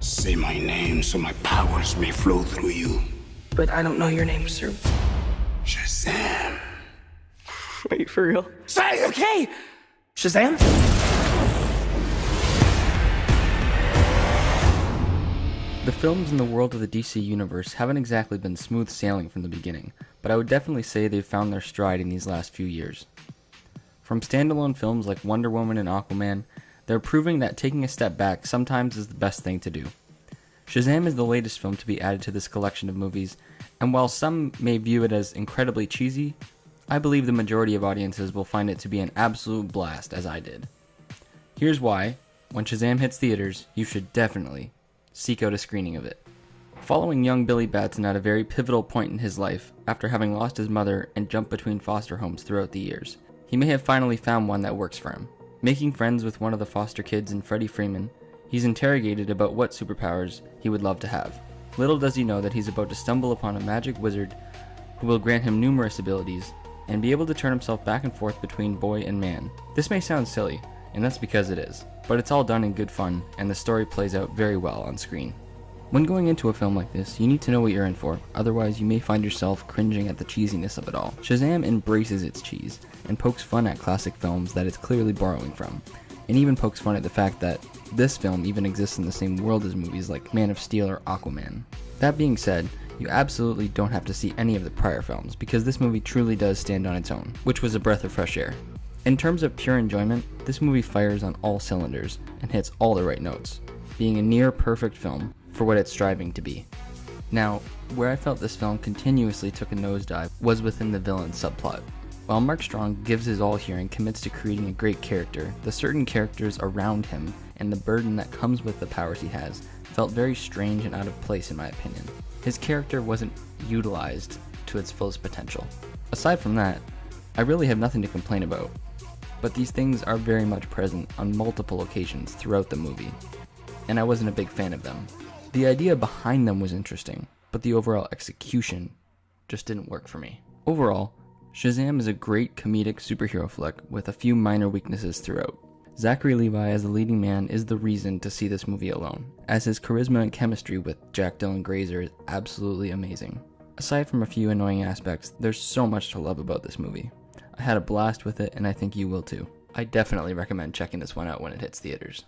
Say my name so my powers may flow through you. But I don't know your name, sir. Shazam. Wait, for real? Say, okay! Shazam? The films in the world of the DC Universe haven't exactly been smooth sailing from the beginning, but I would definitely say they've found their stride in these last few years. From standalone films like Wonder Woman and Aquaman, they're proving that taking a step back sometimes is the best thing to do. Shazam is the latest film to be added to this collection of movies, and while some may view it as incredibly cheesy, I believe the majority of audiences will find it to be an absolute blast, as I did. Here's why: when Shazam hits theaters, you should definitely seek out a screening of it. Following young Billy Batson at a very pivotal point in his life, after having lost his mother and jumped between foster homes throughout the years, he may have finally found one that works for him. Making friends with one of the foster kids in Freddie Freeman, he's interrogated about what superpowers he would love to have. Little does he know that he's about to stumble upon a magic wizard who will grant him numerous abilities and be able to turn himself back and forth between boy and man. This may sound silly, and that's because it is, but it's all done in good fun, and the story plays out very well on screen. When going into a film like this, you need to know what you're in for, otherwise you may find yourself cringing at the cheesiness of it all. Shazam embraces its cheese, and pokes fun at classic films that it's clearly borrowing from, and even pokes fun at the fact that this film even exists in the same world as movies like Man of Steel or Aquaman. That being said, you absolutely don't have to see any of the prior films, because this movie truly does stand on its own, which was a breath of fresh air. In terms of pure enjoyment, this movie fires on all cylinders and hits all the right notes, being a near perfect film for what it's striving to be. Now, where I felt this film continuously took a nosedive was within the villain subplot. While Mark Strong gives his all here and commits to creating a great character, the certain characters around him and the burden that comes with the powers he has felt very strange and out of place in my opinion. His character wasn't utilized to its fullest potential. Aside from that, I really have nothing to complain about, but these things are very much present on multiple occasions throughout the movie, and I wasn't a big fan of them. The idea behind them was interesting, but the overall execution just didn't work for me. Overall, Shazam is a great comedic superhero flick with a few minor weaknesses throughout. Zachary Levi as the leading man is the reason to see this movie alone, as his charisma and chemistry with Jack Dylan Grazer is absolutely amazing. Aside from a few annoying aspects, there's so much to love about this movie. I had a blast with it, and I think you will too. I definitely recommend checking this one out when it hits theaters.